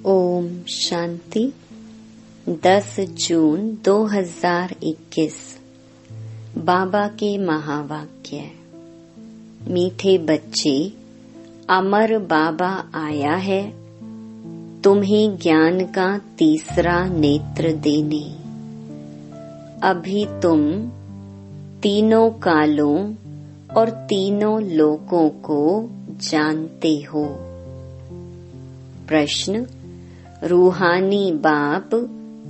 ओम शांति। 10 जून 2021। बाबा के महावाक्य। मीठे बच्चे, अमर बाबा आया है तुम्हें ज्ञान का तीसरा नेत्र देने। अभी तुम तीनों कालों और तीनों लोकों को जानते हो। प्रश्न: रूहानी बाप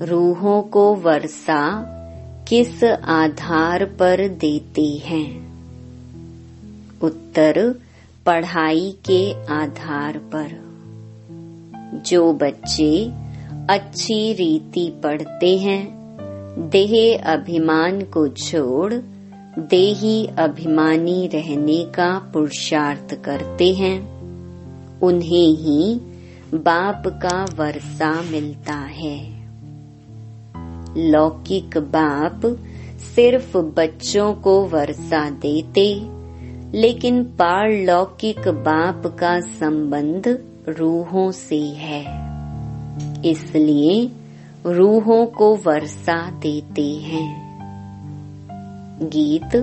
रूहों को वर्षा किस आधार पर देते हैं? उत्तर: पढ़ाई के आधार पर। जो बच्चे अच्छी रीति पढ़ते हैं, देह अभिमान को छोड़ देही अभिमानी रहने का पुरुषार्थ करते हैं, उन्हें ही बाप का वर्षा मिलता है। लौकिक बाप सिर्फ बच्चों को वर्षा देते, लेकिन पारलौकिक बाप का संबंध रूहों से है, इसलिए रूहों को वर्षा देते हैं। गीत: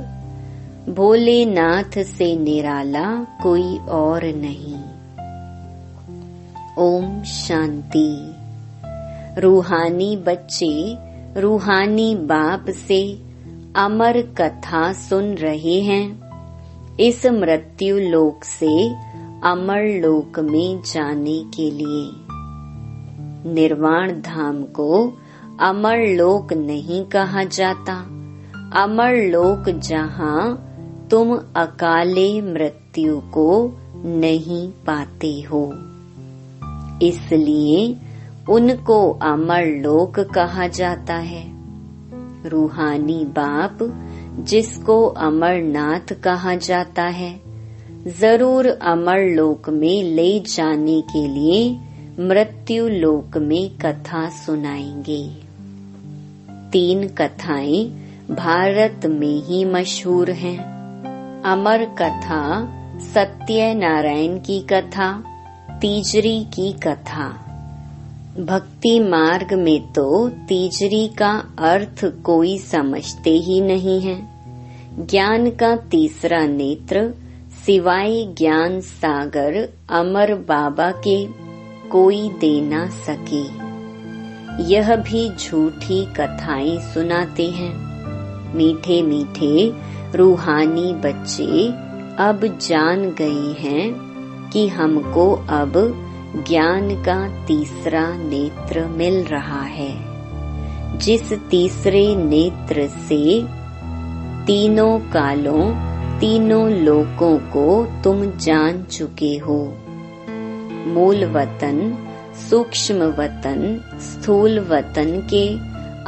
भोलेनाथ से निराला कोई और नहीं। ओम शांति। रूहानी बच्चे रूहानी बाप से अमर कथा सुन रहे हैं। इस मृत्यु लोक से अमर लोक में जाने के लिए। निर्वाण धाम को अमर लोक नहीं कहा जाता। अमर लोक जहाँ तुम अकाले मृत्यु को नहीं पाते हो, इसलिए उनको अमर लोक कहा जाता है। रूहानी बाप जिसको अमरनाथ कहा जाता है, जरूर अमर लोक में ले जाने के लिए मृत्यु लोक में कथा सुनाएंगे। 3 कथाएं भारत में ही मशहूर हैं। अमर कथा सत्यनारायण की कथा, तीजरी की कथा। भक्ति मार्ग में तो तीजरी का अर्थ कोई समझते ही नहीं है। ज्ञान का तीसरा नेत्र सिवाय ज्ञान सागर अमर बाबा के कोई दे ना सके। यह भी झूठी कथाएं सुनाते हैं। मीठे मीठे रूहानी बच्चे अब जान गए हैं कि हमको अब ज्ञान का तीसरा नेत्र मिल रहा है। जिस तीसरे नेत्र से तीनों कालों तीनों लोकों को तुम जान चुके हो। मूल वतन, सूक्ष्म वतन, स्थूल वतन के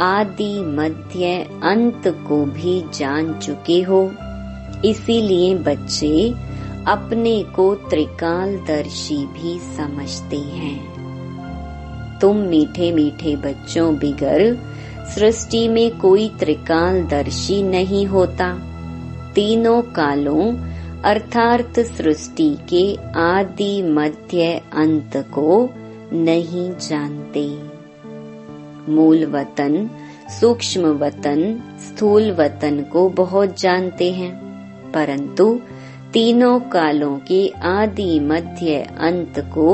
आदि मध्य अंत को भी जान चुके हो। इसीलिए बच्चे अपने को त्रिकालदर्शी भी समझते हैं। तुम मीठे मीठे बच्चों बिगर सृष्टि में कोई त्रिकालदर्शी नहीं होता। तीनों कालों अर्थात सृष्टि के आदि मध्य अंत को नहीं जानते। मूल वतन, सूक्ष्म वतन, स्थूल वतन को बहुत जानते हैं, परंतु तीनों कालों के आदि मध्य अंत को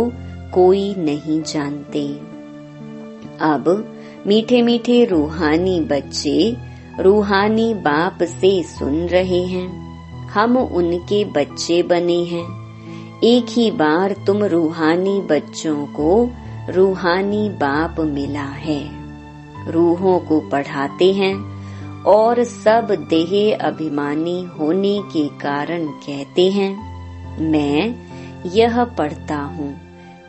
कोई नहीं जानते। अब मीठे मीठे रूहानी बच्चे रूहानी बाप से सुन रहे हैं। हम उनके बच्चे बने हैं। एक ही बार तुम रूहानी बच्चों को रूहानी बाप मिला है। रूहों को पढ़ाते हैं और सब देह अभिमानी होने के कारण कहते हैं, मैं यह पढ़ता हूँ,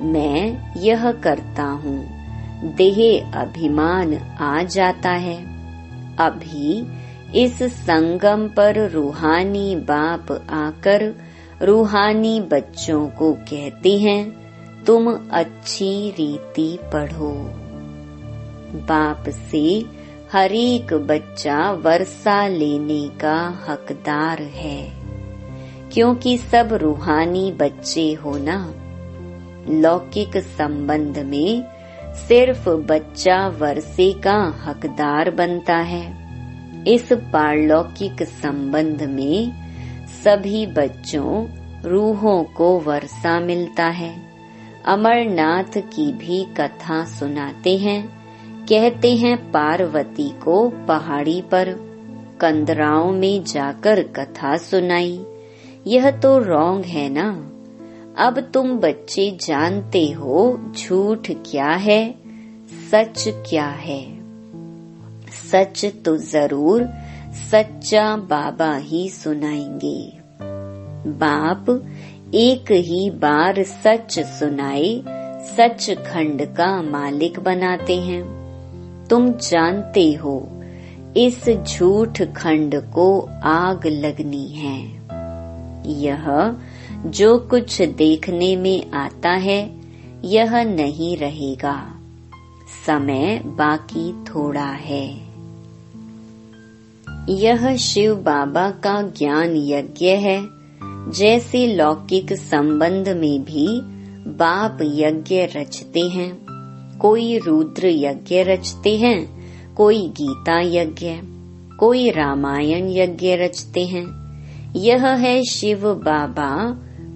मैं यह करता हूँ। देह अभिमान आ जाता है। अभी इस संगम पर रूहानी बाप आकर रूहानी बच्चों को कहते हैं, तुम अच्छी रीति पढ़ो। बाप से हर एक बच्चा वर्षा लेने का हकदार है, क्योंकि सब रूहानी बच्चे हो ना। लौकिक संबंध में सिर्फ बच्चा वर्षे का हकदार बनता है। इस पारलौकिक संबंध में सभी बच्चों रूहों को वर्षा मिलता है। अमरनाथ की भी कथा सुनाते हैं। कहते हैं पार्वती को पहाड़ी पर कंदराओं में जाकर कथा सुनाई। यह तो रॉन्ग है ना। अब तुम बच्चे जानते हो झूठ क्या है, सच क्या है। सच तो जरूर सच्चा बाबा ही सुनाएंगे। बाप एक ही बार सच सुनाए सच खंड का मालिक बनाते हैं। तुम जानते हो इस झूठ खंड को आग लगनी है। यह जो कुछ देखने में आता है यह नहीं रहेगा। समय बाकी थोड़ा है। यह शिव बाबा का ज्ञान यज्ञ है। जैसे लौकिक संबंध में भी बाप यज्ञ रचते हैं। कोई रुद्र यज्ञ रचते हैं, कोई गीता यज्ञ, कोई रामायण यज्ञ रचते हैं। यह है शिव बाबा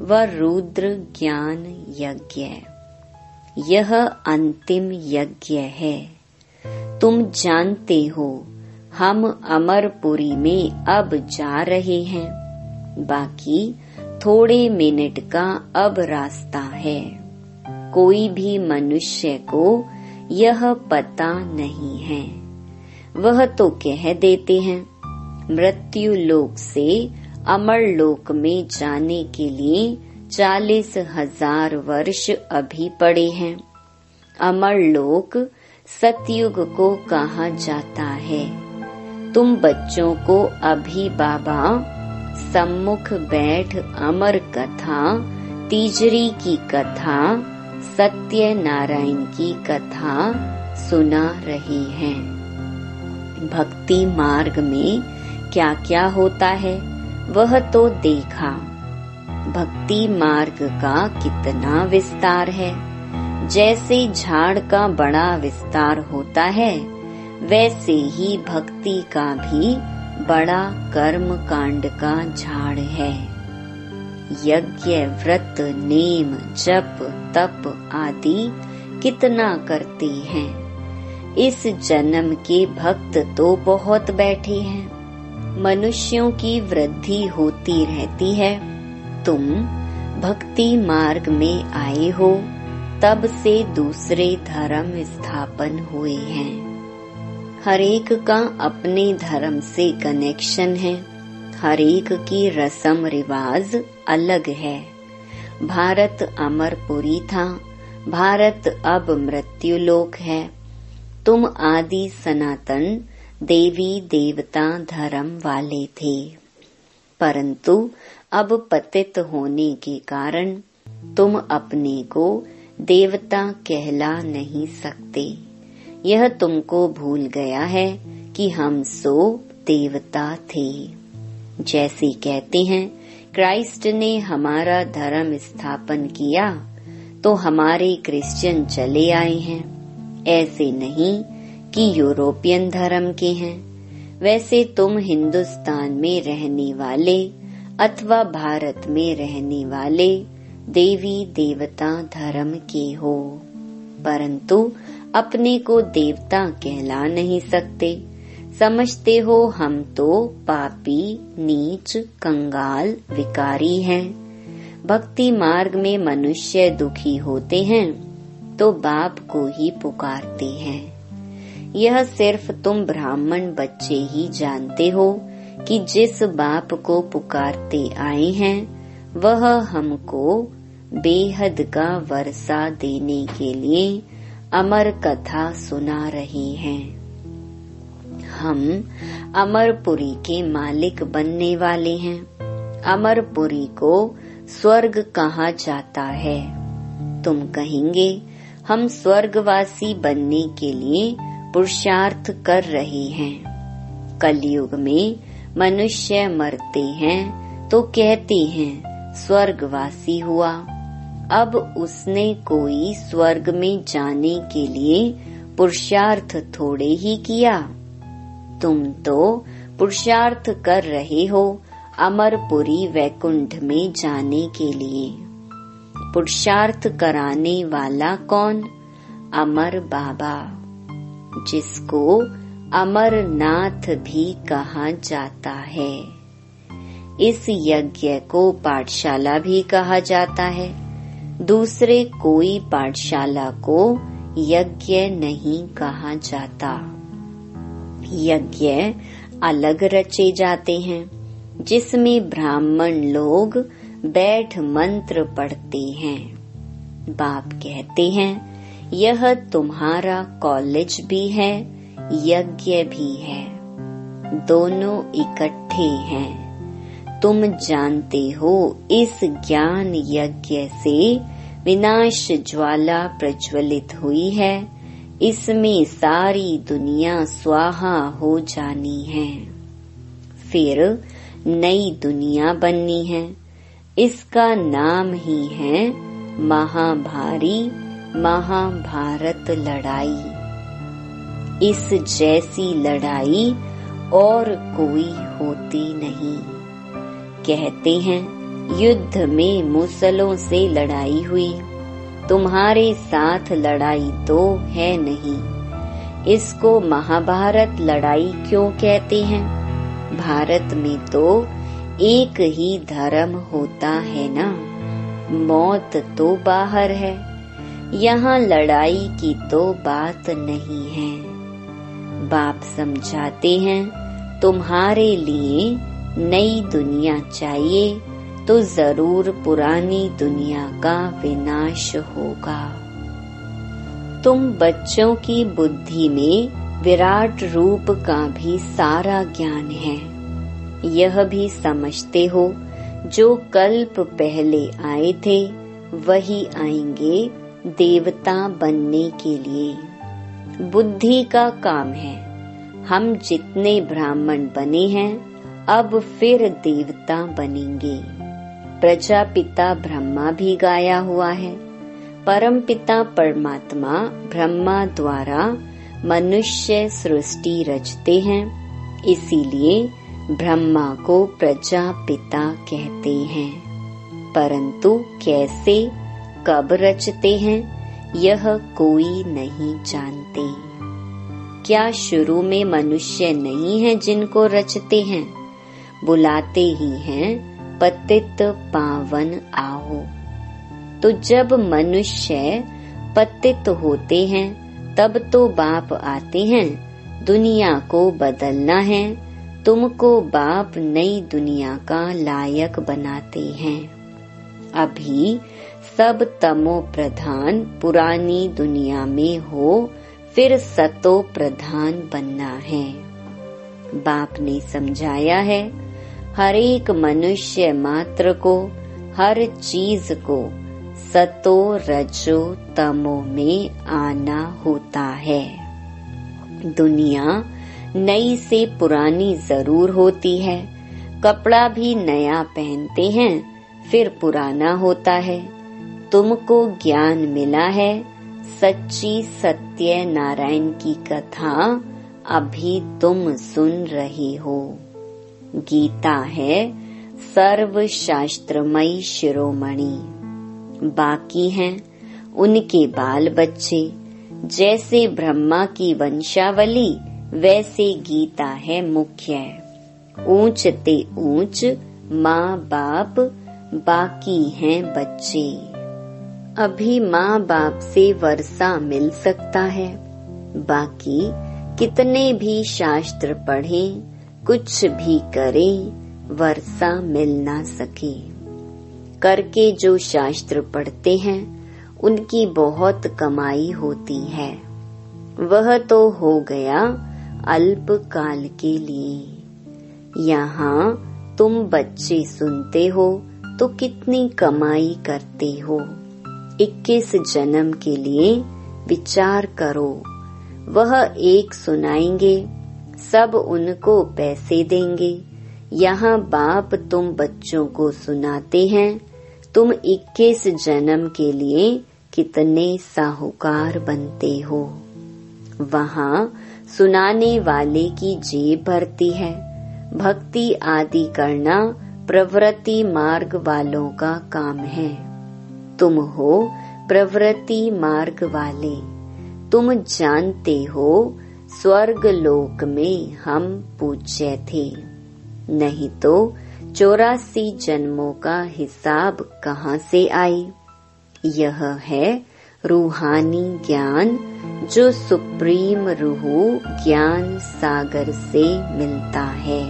व रुद्र ज्ञान यज्ञ। यह अंतिम यज्ञ है। तुम जानते हो हम अमरपुरी में अब जा रहे हैं। बाकी थोड़े मिनट का अब रास्ता है। कोई भी मनुष्य को यह पता नहीं है। वह तो कह देते हैं मृत्यु लोक से अमर लोक में जाने के लिए 40,000 वर्ष अभी पड़े हैं। अमर लोक सतयुग को कहा जाता है। तुम बच्चों को अभी बाबा सम्मुख बैठ अमर कथा, तीजरी की कथा, सत्य नारायण की कथा सुना रहे हैं। भक्ति मार्ग में क्या क्या होता है वह तो देखा। भक्ति मार्ग का कितना विस्तार है। जैसे झाड़ का बड़ा विस्तार होता है वैसे ही भक्ति का भी बड़ा कर्म कांड का झाड़ है। यज्ञ, व्रत, नेम, जप, तप आदि कितना करते हैं। इस जन्म के भक्त तो बहुत बैठे हैं। मनुष्यों की वृद्धि होती रहती है। तुम भक्ति मार्ग में आए हो तब से दूसरे धर्म स्थापन हुए हैं। हरेक का अपने धर्म से कनेक्शन है। हरेक की रस्म रिवाज अलग है। भारत अमरपुरी था, भारत अब मृत्यु लोक है। तुम आदि सनातन देवी देवता धर्म वाले थे, परंतु अब पतित होने के कारण तुम अपने को देवता कहला नहीं सकते। यह तुमको भूल गया है कि हम सो देवता थे। जैसे कहते हैं क्राइस्ट ने हमारा धर्म स्थापन किया तो हमारे क्रिश्चियन चले आए हैं। ऐसे नहीं कि यूरोपियन धर्म के हैं। वैसे तुम हिंदुस्तान में रहने वाले अथवा भारत में रहने वाले देवी देवता धर्म के हो, परंतु अपने को देवता कहला नहीं सकते। समझते हो हम तो पापी, नीच, कंगाल, विकारी हैं। भक्ति मार्ग में मनुष्य दुखी होते हैं तो बाप को ही पुकारते हैं। यह सिर्फ तुम ब्राह्मण बच्चे ही जानते हो कि जिस बाप को पुकारते आए हैं वह हमको बेहद का वर्षा देने के लिए अमर कथा सुना रहे हैं। हम अमरपुरी के मालिक बनने वाले हैं। अमरपुरी को स्वर्ग कहा जाता है। तुम कहेंगे हम स्वर्गवासी बनने के लिए पुरुषार्थ कर रहे हैं। कलयुग में मनुष्य मरते हैं तो कहते हैं स्वर्गवासी हुआ। अब उसने कोई स्वर्ग में जाने के लिए पुरुषार्थ थोड़े ही किया। तुम तो पुरुषार्थ कर रहे हो अमरपुरी वैकुंठ में जाने के लिए। पुरुषार्थ कराने वाला कौन? अमर बाबा, जिसको अमरनाथ भी कहा जाता है। इस यज्ञ को पाठशाला भी कहा जाता है। दूसरे कोई पाठशाला को यज्ञ नहीं कहा जाता। यज्ञ अलग रचे जाते हैं, जिसमें ब्राह्मण लोग बैठ मंत्र पढ़ते हैं। बाप कहते हैं, यह तुम्हारा कॉलेज भी है, यज्ञ भी है, दोनों इकट्ठे हैं। तुम जानते हो इस ज्ञान यज्ञ से विनाश ज्वाला प्रज्वलित हुई है। इसमें सारी दुनिया स्वाहा हो जानी है, फिर नई दुनिया बननी है। इसका नाम ही है महाभारी महाभारत लड़ाई। इस जैसी लड़ाई और कोई होती नहीं। कहते हैं युद्ध में मुसलों से लड़ाई हुई, तुम्हारे साथ लड़ाई तो है नहीं। इसको महाभारत लड़ाई क्यों कहते हैं? भारत में तो एक ही धर्म होता है ना, मौत तो बाहर है। यहाँ लड़ाई की तो बात नहीं है। बाप समझाते हैं, तुम्हारे लिए नई दुनिया चाहिए तो जरूर पुरानी दुनिया का विनाश होगा। तुम बच्चों की बुद्धि में विराट रूप का भी सारा ज्ञान है। यह भी समझते हो जो कल्प पहले आए थे वही आएंगे देवता बनने के लिए। बुद्धि का काम है। हम जितने ब्राह्मण बने हैं अब फिर देवता बनेंगे। प्रजापिता ब्रह्मा भी गाया हुआ है। परमपिता परमात्मा ब्रह्मा द्वारा मनुष्य सृष्टि रचते हैं, इसीलिए ब्रह्मा को प्रजापिता कहते हैं। परंतु कैसे कब रचते हैं यह कोई नहीं जानते। क्या शुरू में मनुष्य नहीं है जिनको रचते हैं? बुलाते ही हैं पतित पावन आओ। तो जब मनुष्य पतित होते हैं तब तो बाप आते हैं, दुनिया को बदलना है। तुमको बाप नई दुनिया का लायक बनाते हैं। अभी सब तमो प्रधान पुरानी दुनिया में हो, फिर सतो प्रधान बनना है। बाप ने समझाया है, हर एक मनुष्य मात्र को, हर चीज को सतो रजो तमो में आना होता है। दुनिया नई से पुरानी जरूर होती है। कपड़ा भी नया पहनते हैं फिर पुराना होता है। तुमको ज्ञान मिला है, सच्ची सत्य नारायण की कथा अभी तुम सुन रहे हो। गीता है सर्व शास्त्रमयी शिरोमणि। बाकी हैं उनके बाल बच्चे। जैसे ब्रह्मा की वंशावली वैसे गीता है मुख्य। ऊंच ते ऊंच माँ बाप, बाकी हैं बच्चे। अभी माँ बाप से वर्षा मिल सकता है, बाकी कितने भी शास्त्र पढ़ें, कुछ भी करें, वर्षा मिल ना सके। करके जो शास्त्र पढ़ते हैं उनकी बहुत कमाई होती है। वह तो हो गया अल्प काल के लिए। यहाँ तुम बच्चे सुनते हो तो कितनी कमाई करते हो। 21 जन्म के लिए विचार करो। वह एक सुनाएंगे, सब उनको पैसे देंगे। यहाँ बाप तुम बच्चों को सुनाते हैं तुम 21 जन्म के लिए कितने साहूकार बनते हो। वहाँ सुनाने वाले की जेब भरती है। भक्ति आदि करना प्रवृत्ति मार्ग वालों का काम है। तुम हो प्रवृत्ति मार्ग वाले। तुम जानते हो स्वर्ग लोक में हम पूज्य थे, नहीं तो 84 जन्मों का हिसाब कहाँ से आई। यह है रूहानी ज्ञान जो सुप्रीम रूह ज्ञान सागर से मिलता है।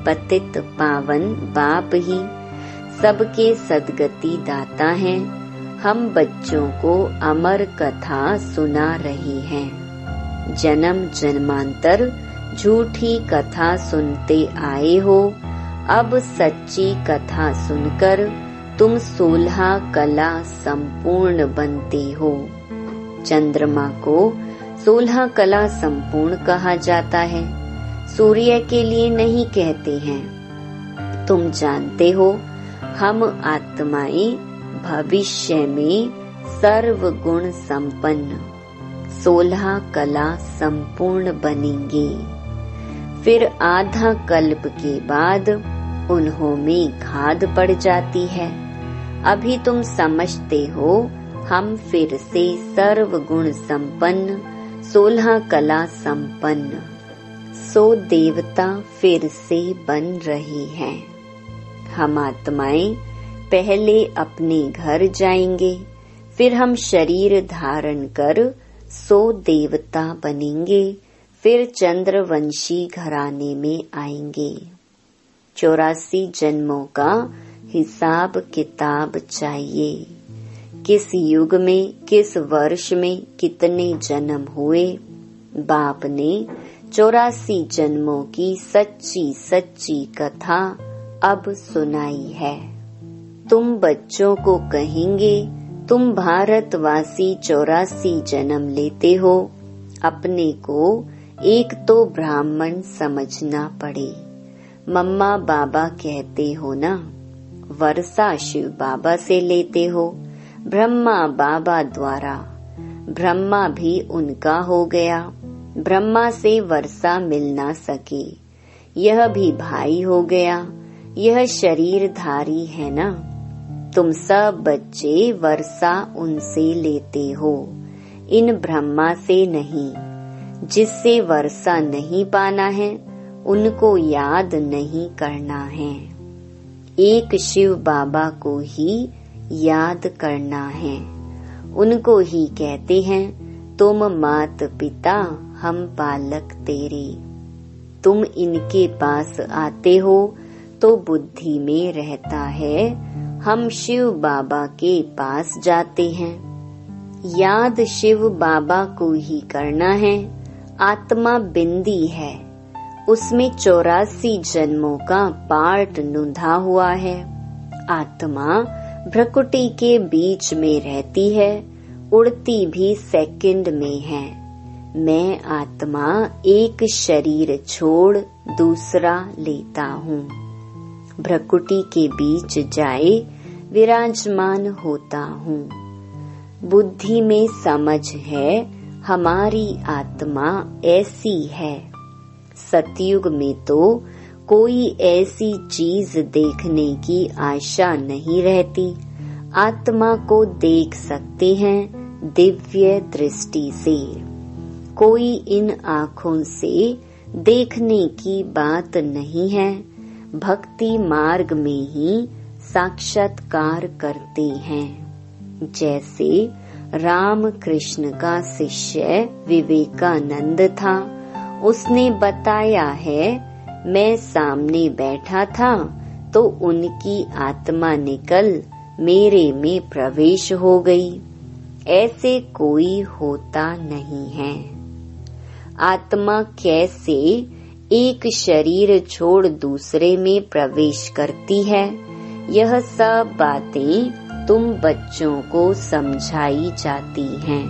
पतित पावन बाप ही सबके सद्गति दाता हैं। हम बच्चों को अमर कथा सुना रहे हैं। जन्म जन्मांतर झूठी कथा सुनते आए हो। अब सच्ची कथा सुनकर तुम 16 कला संपूर्ण बनते हो। चंद्रमा को 16 कला संपूर्ण कहा जाता है, सूर्य के लिए नहीं कहते हैं। तुम जानते हो हम आत्माएं भविष्य में सर्व गुण संपन्न 16 कला संपूर्ण बनेंगे। फिर आधा कल्प के बाद उन्हों में खाद पड़ जाती है। अभी तुम समझते हो हम फिर से सर्व गुण संपन्न 16 कला संपन्न 100 देवता फिर से बन रहे हैं। हम आत्माएं पहले अपने घर जाएंगे, फिर हम शरीर धारण कर 100 देवता बनेंगे, फिर चंद्रवंशी घराने में आएंगे। 84 जन्मों का हिसाब किताब चाहिए। किस युग में किस वर्ष में कितने जन्म हुए। बाप ने 84 जन्मों की सच्ची सच्ची कथा अब सुनाई है। तुम बच्चों को कहेंगे तुम भारतवासी 84 जन्म लेते हो। अपने को एक तो ब्राह्मण समझना पड़े। मम्मा बाबा कहते हो ना, वर्षा शिव बाबा से लेते हो, ब्रह्मा बाबा द्वारा। ब्रह्मा भी उनका हो गया, ब्रह्मा से वर्षा मिल ना सके। यह भी भाई हो गया, यह शरीरधारी है ना। तुम सब बच्चे वर्षा उनसे लेते हो, इन ब्रह्मा से नहीं। जिससे वर्षा नहीं पाना है उनको याद नहीं करना है। एक शिव बाबा को ही याद करना है। उनको ही कहते हैं तुम मात पिता हम पालक तेरे। तुम इनके पास आते हो तो बुद्धि में रहता है हम शिव बाबा के पास जाते हैं। याद शिव बाबा को ही करना है। आत्मा बिंदी है, उसमें 84 जन्मों का पार्ट नुंधा हुआ है। आत्मा भ्रकुटी के बीच में रहती है, उड़ती भी सेकंड में है। मैं आत्मा एक शरीर छोड़ दूसरा लेता हूँ। भ्रकुटी के बीच जाए विराजमान होता हूँ। बुद्धि में समझ है हमारी आत्मा ऐसी है। सतयुग में तो कोई ऐसी चीज देखने की आशा नहीं रहती। आत्मा को देख सकते हैं दिव्य दृष्टि से। कोई इन आँखों से देखने की बात नहीं है। भक्ति मार्ग में ही साक्षात्कार करते हैं। जैसे राम कृष्ण का शिष्य विवेकानंद था, उसने बताया है मैं सामने बैठा था तो उनकी आत्मा निकल मेरे में प्रवेश हो गई। ऐसे कोई होता नहीं है। आत्मा कैसे एक शरीर छोड़ दूसरे में प्रवेश करती है, यह सब बातें तुम बच्चों को समझाई जाती हैं।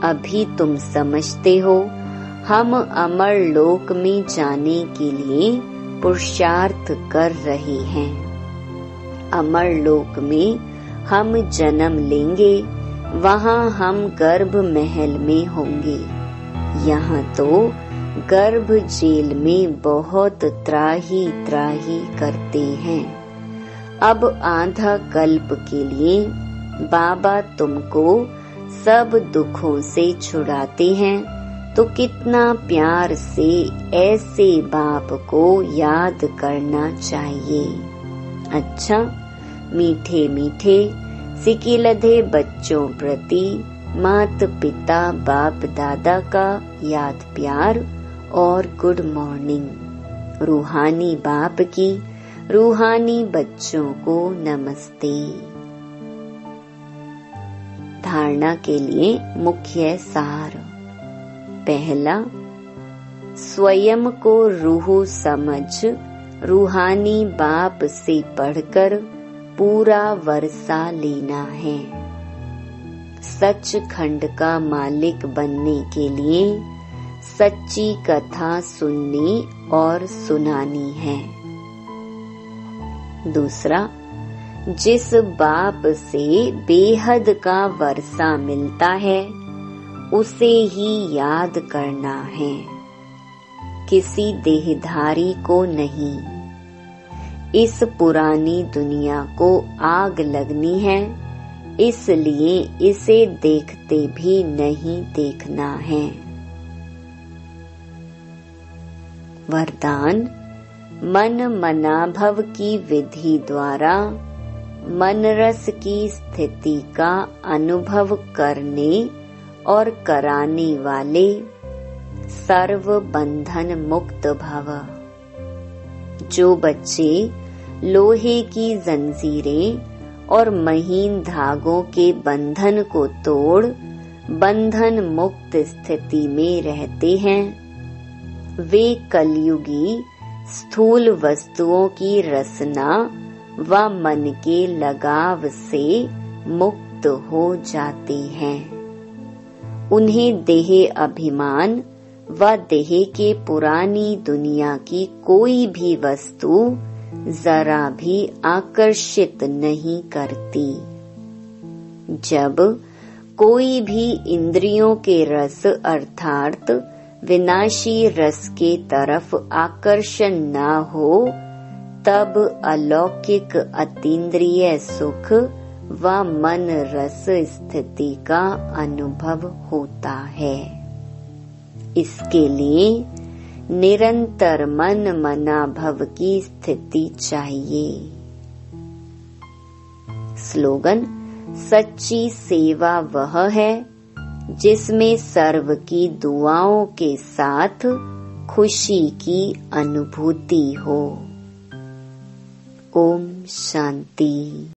अभी तुम समझते हो हम अमर लोक में जाने के लिए पुरुषार्थ कर रहे हैं। अमर लोक में हम जन्म लेंगे, वहाँ हम गर्भ महल में होंगे। यहाँ तो गर्भ जेल में बहुत त्राही त्राही करते हैं। अब आधा कल्प के लिए बाबा तुमको सब दुखों से छुड़ाते हैं, तो कितना प्यार से ऐसे बाप को याद करना चाहिए। अच्छा, मीठे मीठे सिकिलधे बच्चों प्रति मात पिता बाप दादा का याद प्यार और गुड मॉर्निंग। रूहानी बाप की रूहानी बच्चों को नमस्ते। धारणा के लिए मुख्य सार। पहला, स्वयं को रूह समझ रूहानी बाप से पढ़कर पूरा वर्षा लेना है। सचखंड का मालिक बनने के लिए सच्ची कथा सुननी और सुनानी है। दूसरा, जिस बाप से बेहद का वर्षा मिलता है उसे ही याद करना है, किसी देहधारी को नहीं। इस पुरानी दुनिया को आग लगनी है, इसलिए इसे देखते भी नहीं देखना है। वरदान, मन मनाभव की विधि द्वारा मन रस की स्थिति का अनुभव करने और कराने वाले सर्व बंधन मुक्त भव। जो बच्चे लोहे की जंजीरें और महीन धागों के बंधन को तोड़ बंधन मुक्त स्थिति में रहते हैं, वे कलयुगी स्थूल वस्तुओं की रसना व मन के लगाव से मुक्त हो जाते हैं। उन्हें देह अभिमान व देह के पुरानी दुनिया की कोई भी वस्तु जरा भी आकर्षित नहीं करती। जब कोई भी इंद्रियों के रस अर्थात विनाशी रस के तरफ आकर्षण न हो, तब अलौकिक अतीन्द्रिय सुख व मन रस स्थिति का अनुभव होता है। इसके लिए निरंतर मन मनाभव की स्थिति चाहिए। स्लोगन, सच्ची सेवा वह है जिसमें सर्व की दुआओं के साथ खुशी की अनुभूति हो। ओम शांति।